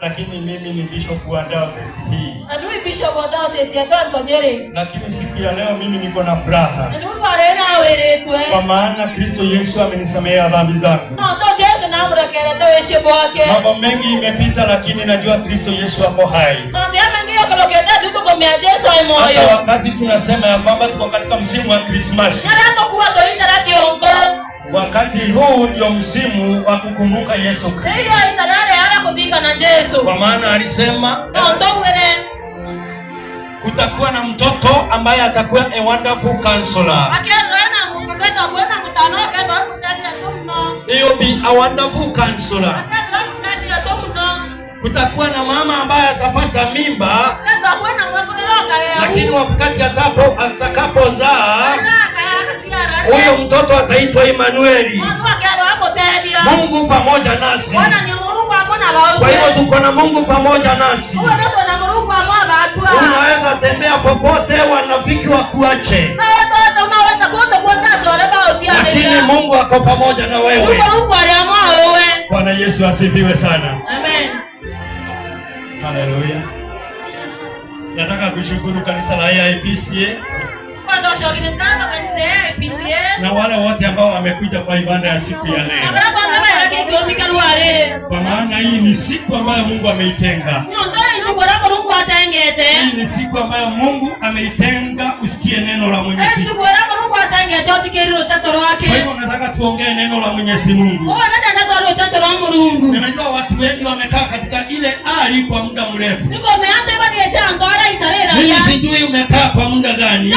Lakini mimi ni bishop wa diocese hii. Adui bishop wa diocese ya Tonjere. Lakini siku ya leo mimi niko na furaha. Ndio arena weretu Kwa maana Kristo Yesu amenisamea dhambi zangu. No, to Yesu na mrekele to yeshe boke. Mambo mengi imepita lakini najua Kristo Yesu hapo hai. No, ndio mengi yokoloketa duko kwa Yesu ai moyo. Hata wakati tunasema ya kwamba tuko katika msimu wa Christmas. Ndio kuwa to interati onko. Wakati huu ndio msimu wa kukumbuka Yesu Kristo. Ndio itanare ana kudika na Yesu. Kwa maana alisema kutakuwa na mtoto ambaye atakuwa a wonderful counselor. He will be a wonderful counselor. Kutakuwa na mama ambaye atapata mimba, lakini wakati atakapozaa huyo mtoto ataitwa Emmanuel, Mungu pamoja nasi. Kwa hivyo tuko na Mungu pamoja nasi. Unaweza tembea popote, wanafiki wakuache, lakini Mungu ako pamoja na wewe. Bwana Yesu asifiwe sana. Amen. Haleluya. Nataka kushukuru kanisa la IPCA na wale wote ambao wamekuja kwa ibada ya siku ya leo. Kwa maana hii ni siku ambayo Mungu ameitenga. Hii ni siku ambayo Mungu ameitenga usikie neno la Mwenyezi Mungu. Kwa hivyo nataka tuongee neno la Mwenyezi Mungu. Ninajua watu wengi wamekaa katika ile hali kwa muda mrefu. Mimi sijui umekaa kwa muda gani,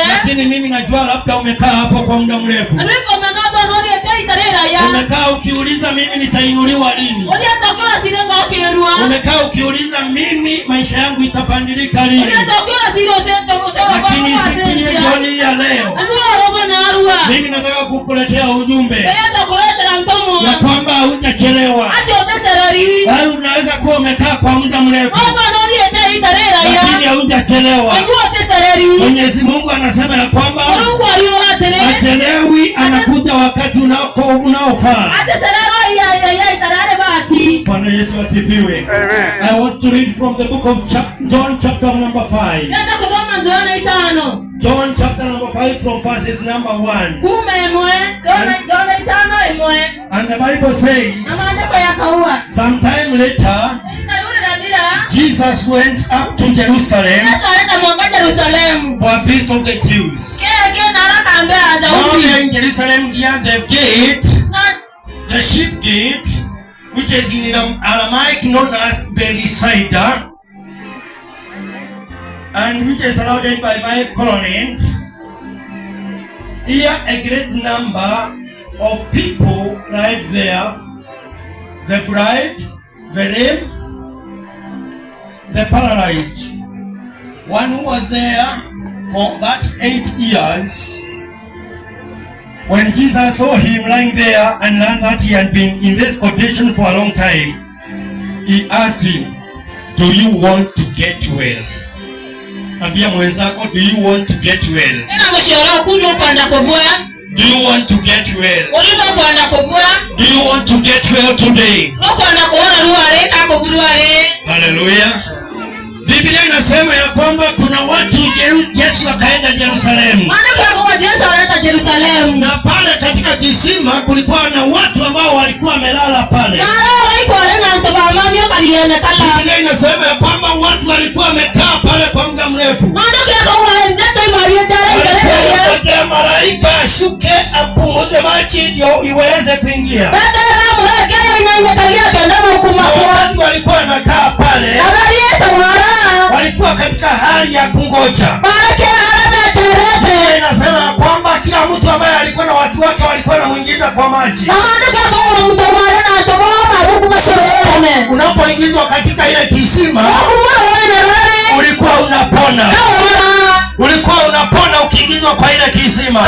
lakini mimi najua labda umekaa hapo kwa muda mrefu. Umekaa ukiuliza mimi nitainuliwa lini? Umekaa ukiuliza mimi maisha yangu itapandilika lini? Lakini siku jioni ya leo mimi nataka kukuletea ujumbe ya kwamba hujachelewa. Bali unaweza kuwa umekaa kwa muda mrefu, lakini hujachelewa. Mwenyezi Mungu anasema ya kwamba hachelewi, anakuja wakati unaofaa. Bwana Yesu asifiwe. I want to read from the book of John chapter number 5. John chapter number 5 from verses number 1. And the Bible says, sometime later, Jesus went up to Jerusalem for a feast of the Jews. Now they are in Jerusalem near the gate, the sheep gate, which is in Aramaic known as Bethsaida, and which is surrounded by 5 colonnades. Here a great number of people right there, the bride, the lame, the paralyzed. One who was there for that 8 years. When Jesus saw him lying there and learned that he had been in this condition for a long time, he asked him, do you want to get well? Ambia mwenzako, do you want to get well? Do you want to get well? Do you want to get well today? Hallelujah. Biblia inasema ya kwamba kuna watu Yesu akaenda Yerusalemu. Na pale katika kisima kulikuwa na watu ambao walikuwa wamelala pale. Biblia inasema ya kwamba watu walikuwa wamekaa pale kwa muda mrefu. Malaika ashuke apunguze maji ndio iweze kuingia. Watu walikuwa wanakaa pale, walikuwa katika hali ya kungoja. Inasema kwamba kila mtu ambaye alikuwa na watu wake walikuwa wanamuingiza kwa maji. Unapoingizwa katika ile kisima ulikuwa unapona. Ulikuwa unapona ukiingizwa kwa ile kisima.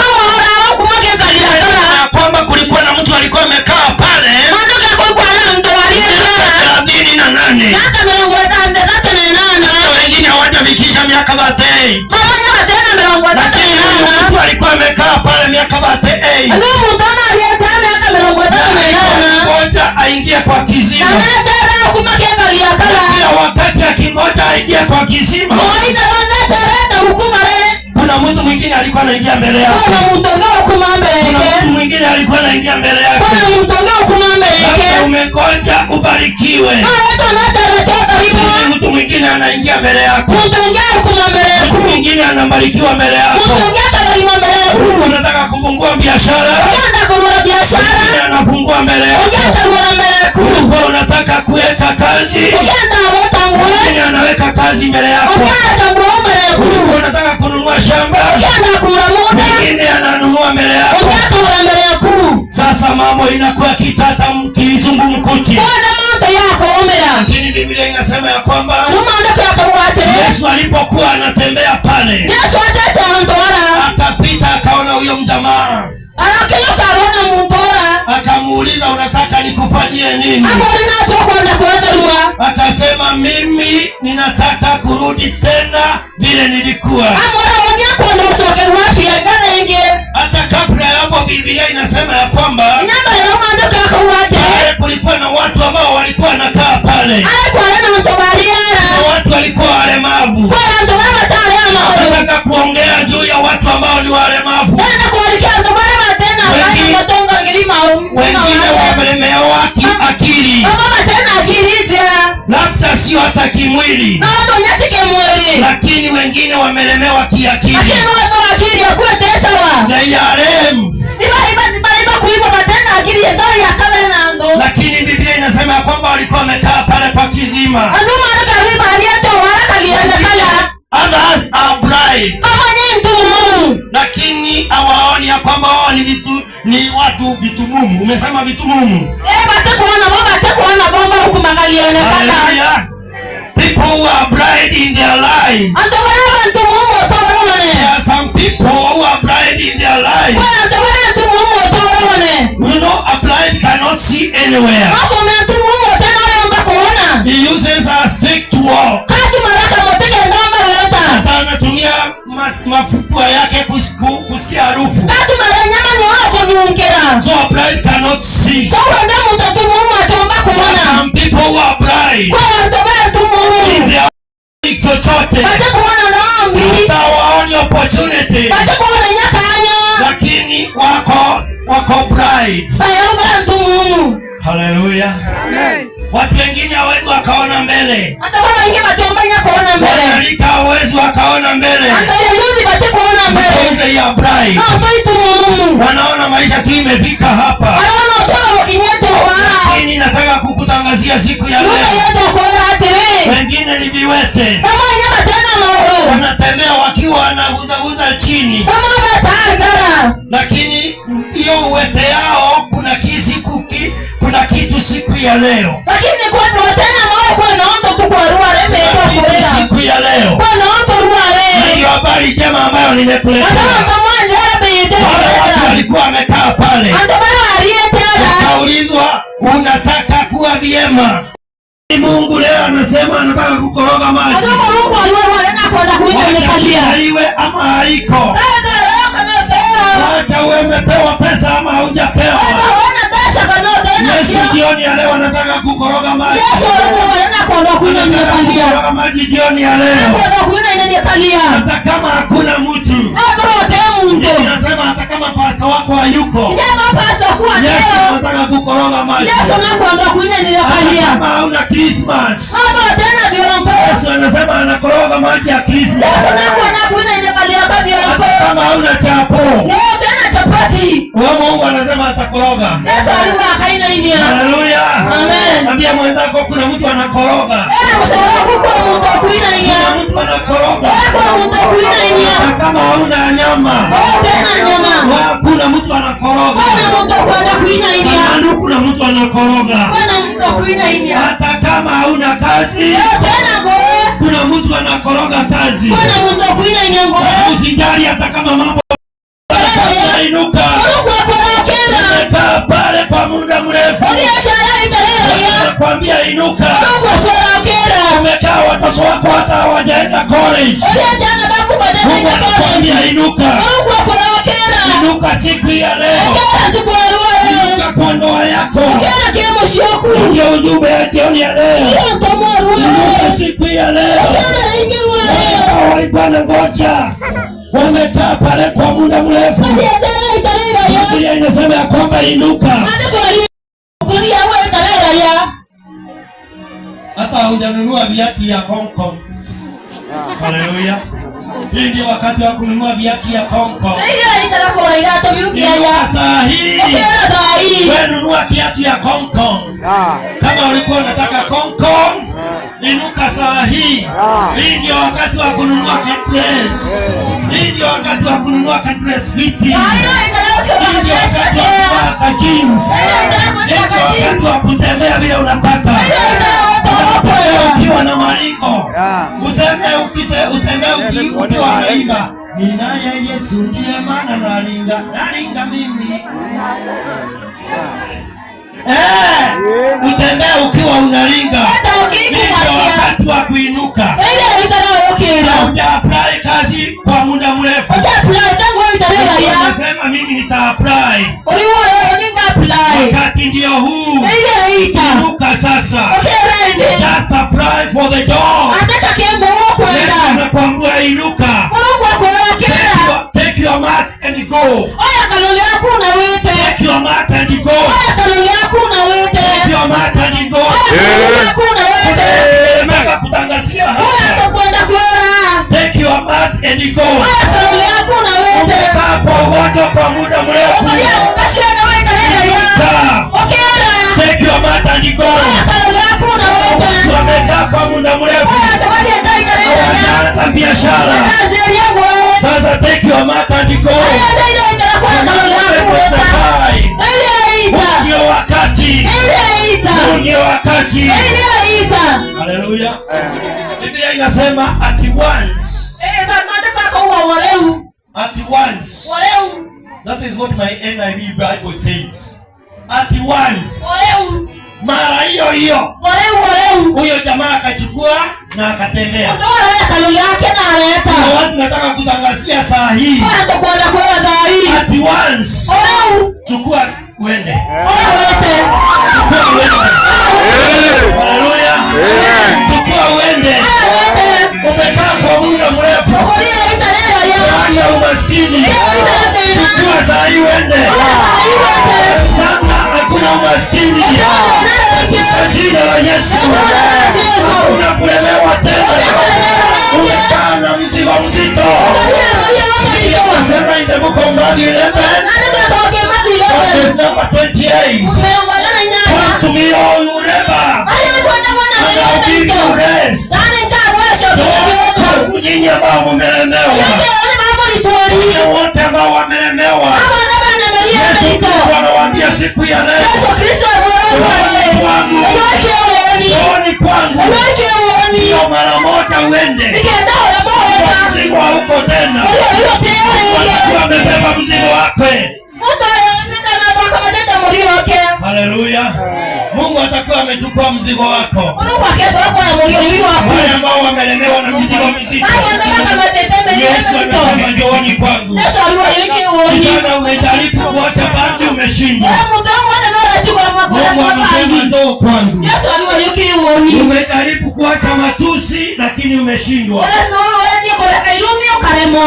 Na kwamba kulikuwa na mtu alikuwa amekaa pale 38. Wengine hawajafikisha miaka 38. Lakini mtu alikuwa amekaa pale miaka 38. Ngoja aingie kwa kisima. Kila wakati akingoja aingie kwa kisima, kuna mtu mwingine alikuwa anaingia mbele yake. Kuna mtu mwingine alikuwa anaingia mbele yake. Labda umengoja ubarikiwe, mtu mwingine anaingia mbele yako. Mtu mwingine anabarikiwa mbele yako. Unataka kufungua biashara, mwingine anafungua mbele yako. Unataka kuweka kazi, mwingine anaweka kazi mbele yako. Unataka kununua shamba, mwingine ananunua mbele yako. Sasa mambo inakuwa kitata kizungumkuti. Lakini Biblia inasema ya kwamba Yesu alipokuwa anatembea pale, akapita akaona huyo mjamaa, akamuuliza, unataka nikufanyie nini? Akasema, mimi ninataka kurudi tena vile nilikuwa. Hata kabla hapo Biblia inasema ya kwamba kulikuwa na watu ambao walikuwa wanakaa pale, na watu walikuwa walemavu. Nataka kuongea juu ya watu ambao ni walemavu. Wengine wamelemewa akili, labda sio hata kimwili, lakini wengine wamelemewa kiakili. Lakini Biblia inasema kwamba walikuwa wamekaa pale kwa kisima. Others are bright, lakini hawaoni ya kwamba wao ni watu vitumumu. Umesema vitumumu. People who are bright in their lives. There are some people who are bright in their lives. You know, a blind cannot see anywhere. He uses a stick to walk. Anatumia mafupua yake kusikia harufu. So a blind cannot see. Some people who are blind in their chochote, hawaoni opportunity, lakini wako bright. Hallelujah. Watu wengine hawezi wakaona mbele. Wanalika hawezi wakaona mbele. They are bright. Wanaona maisha tu imefika hapa. Lakini nataka kukutangazia siku ya leo, wengine ni viwete, wanatembea wakiwa wanaguzaguza chini, lakini hiyo uwete yao kuna kitu siku ya leo, siku ya leo ndio habari njema ambayo nimekuletea. Wale watu walikuwa wamekaa pale, wakaulizwa, unataka kuwa vyema? Mungu leo anasema anataka kukoroga maji. Iwe ama haiko, hata uwe umepewa pesa ama haujapewa, Yesu jioni ya leo anataka kukoroga maji. Kukoroga maji jioni ya leo. Hata kama hakuna mtu, nasema hata kama pasta wako hayuko, Yesu anataka kukoroga maji. Hata kama hauna Christmas, Yesu anasema anakoroga maji ya Christmas. Hata kama hauna chapo, Mungu anasema atakoroga. Haleluya. Amen. Ambia mwenzako kuna mtu anakoroga. Kuna mtu anakoroga. Hata kama hauna nyama, kuna mtu anakoroga. Kuna mtu anakoroga. Hata kama hauna kazi, kuna mtu anakoroga kazi. Usijali hata kama mambo inuka, umekaa pale kwa muda mrefu, nakwambia inuka. Umekaa watoto wako hata hawajaenda college, Mungu anakwambia inuka. Inuka siku ya leo, inuka kwa ndoa yako, ujumbe ya jioni ya leo. Inuka siku ya leo. Wao walikuwa na ngoja, wamekaa pale kwa muda mrefu. Biblia inasema ya kwamba inuka. Hata hujanunua viatu ya Hong Kong. Haleluya. Hii ndio wakati wa kununua viatu ya Hong Kong. Inuka saa hii. Wewe nunua kiatu ya Hong Kong. Kama ulikuwa unataka Hong Kong, inuka saa hii. Hii ndio wakati wa kununua dress. Hii ndio wakati wa kununua dress fiti. Hii ndio wakati wa kununua jeans. Hii ndio wakati wa kutembea vile unataka. Ukiwa na maringo, useme utembee ukiwa unaimba, ninaye Yesu ndiye maana naringa mimi. Utembee ukiwa unaringa. Ndio wakati wa kuinuka. Hauja-apply kazi kwa muda mrefu. Unasema mimi nita-apply. Wakati ndio huu. Inuka sasa. Just apply for the job. Nakwambia inuka. Take your mat and go. Take your mat and go. Take your mat and go. Nataka kutangazia hapa. Take your mat and go. Umekaa kwa ugonjwa kwa muda mrefu. Take your mat and go. Umekaa kwa muda mrefu. Unaanza biashara. Sasa take your mat and go. Ndio wakati. Ndio wakati. Haleluya. Biblia inasema at once. At once. That is what my NIV Bible says. At once. Mara hiyo hiyo. Huyo jamaa akachukua na akatembea. Watu nataka kutangazia saa hii. At once. Chukua uende. Haleluya. Chukua uende. Umekaa kwa muda mrefu. Hali ya umaskini. Chukua saa hii uende. Sasa hakuna umaskini. Kwa jina la Yesu. Hakuna kulemewa tena. Umekaa na mzigo mzito. Nasema in the book of Matthew 11, verse number 28. Come to me all who labor, and I'll give you rest. Karibu nyinyi ambao mmelemewa. Wale wote ambao wamelemewa. Yesu Kristo anawaambia siku ya leo. Njooni kwangu. Sio mara moja uende. Mzigo hauko tena. Watakuwa wamebeba mzigo wake. Haleluya. Mungu atakuwa amechukua mzigo wako. Wale ambao wamelemewa na mizigo mizito. Yesu anasema njooni kwangu. Kijana umejaribu kuacha bangi umeshindwa. Mungu anasema njoo kwangu. Umejaribu kuacha matusi lakini umeshindwa.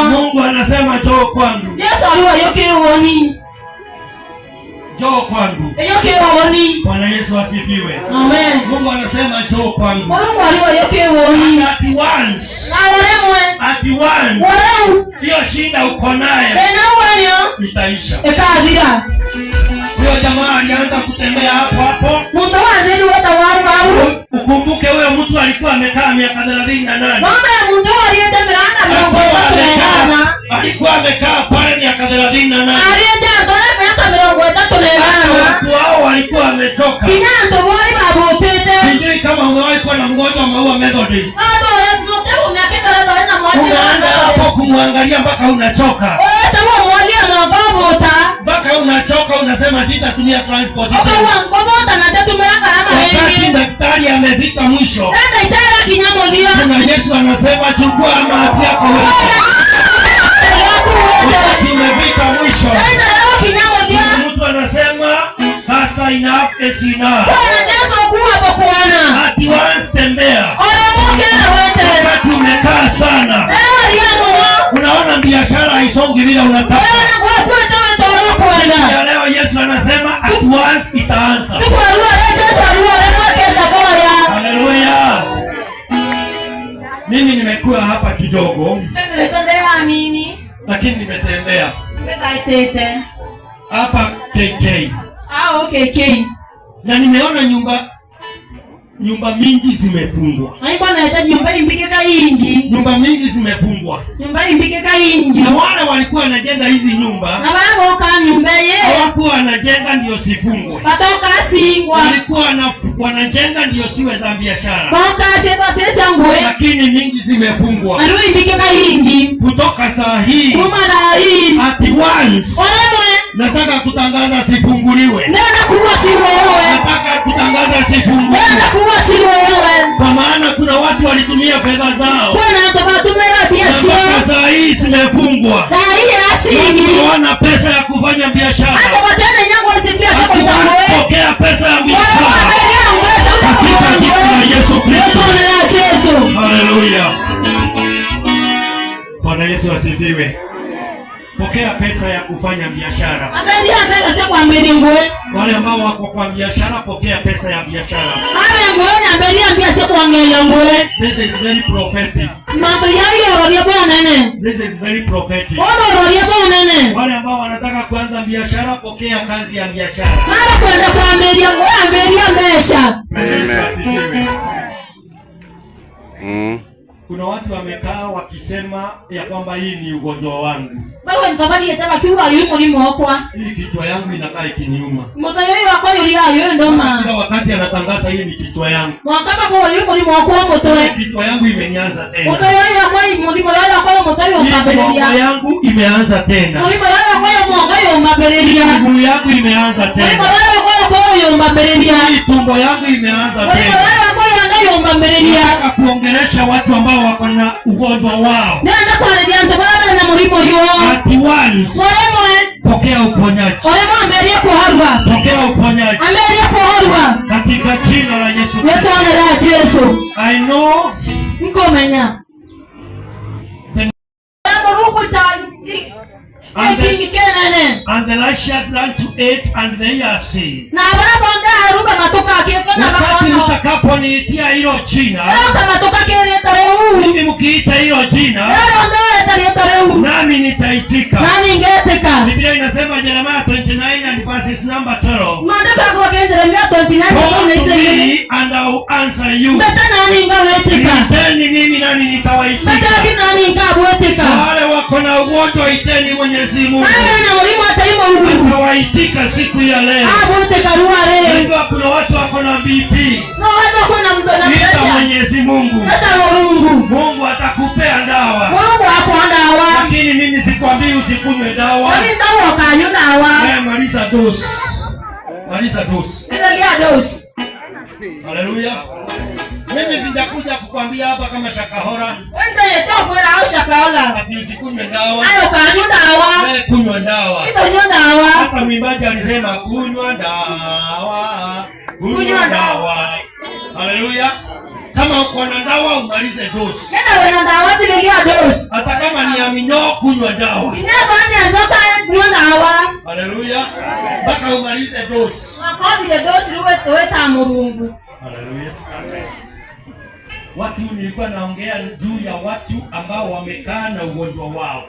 Mungu anasema njoo kwangu. Njoo kwangu. Bwana Yesu asifiwe. Amen. Mungu anasema njoo kwangu. At once. Hiyo shida uko nayo itaisha. Huyo jamaa alianza kutembea hapo. Ukumbuke huyo mtu alikuwa amekaa miaka 38. Alikuwa amekaa pale miaka 38. Watu hao walikuwa wametoka. Sijui kama umewahi kuwa na mgonjwa wa maua Methodist. Unaenda hapo kumwangalia mpaka unachoka. Mpaka unachoka unasema sitatumia transport. Wakati daktari amefika mwisho. Kuna Yesu anasema chukua maji yako wewe. Wakati umefika mwisho. Mtu anasema Sasa enough is enough. Bwana Yesu kuwa bokwana. At once tembea. Wakati umekaa sana. Unaona biashara haisongi vile unataka. Ya leo Yesu anasema at once itaanza. Haleluya. Mimi nimekuwa hapa kidogo. Lakini nimetembea. Hapa KK. KK. Na nimeona nyumba mingi zimefungwa. Nyumba mingi zimefungwa. Na wale walikuwa wanajenga hizi nyumba hawakuwa wanajenga ndio sifungwe. Walikuwa wanajenga ndio siwe za biashara. Lakini mingi zimefungwa. Kutoka saa hii at once nataka kutangaza sifunguliwe. Nataka kutangaza sifunguliwe. Kwa maana kuna watu walitumia fedha zao. Na saa hii zimefungwa. Hawana pesa ya kufanya biashara. Pokea pesa ya biashara. Katika jina la Yesu Kristo. Haleluya. Bwana Yesu asifiwe. Pokea pesa ya kufanya biashara. Wale ambao wako kwa biashara, pokea pesa ya biashara. This is very prophetic. This is very prophetic. Wale ambao wanataka kuanza biashara, pokea kazi ya biashara. Kuna watu wamekaa wakisema ya kwamba hii ni ugonjwa wangu. Hii kichwa yangu inakaa ikiniuma. Kila wakati anatangaza hii ni kichwa yangu. Kichwa yangu imenianza tena. Kichwa yangu imeanza tena. Miguu yangu imeanza tena. Tumbo yangu imeanza tena. Nataka kuongelesha watu ambao wako na ugonjwa wao. At once pokea uponyaji. Pokea uponyaji. Katika jina la Yesu Kristo. I know. And the righteous learn to eat and they are saved. Wakati mtakaponiitia hilo jina, mimi mkiita hilo jina, nami nitaitika. Biblia inasema Yeremia 29 and verses number 12. Call to me and I will answer you. Iteni mimi nani nitawaitika. Wale wako na ugonjwa iteni Mwenyezi Mungu. Nitawaitika siku ya leo. Kuna watu wako na BP. Ita Mwenyezi Mungu. Mungu atakupea dawa. Lakini mimi sikwambii usikunywe dawa. Maliza dosi. Maliza dosi. Haleluya. Mimi sijakuja kukwambia hapa kama Shakahora. Ati usikunywe dawa. Kunywa dawa. Hata mwimbaji alisema kunywa dawa. Kunywa dawa. Haleluya. Kama uko na dawa umalize dosi. Hata kama ni ya minyoo kunywa dawa. Haleluya. Mpaka umalize dosi. Haleluya. Watu nilikuwa naongea juu ya watu ambao wamekaa na ugonjwa wao.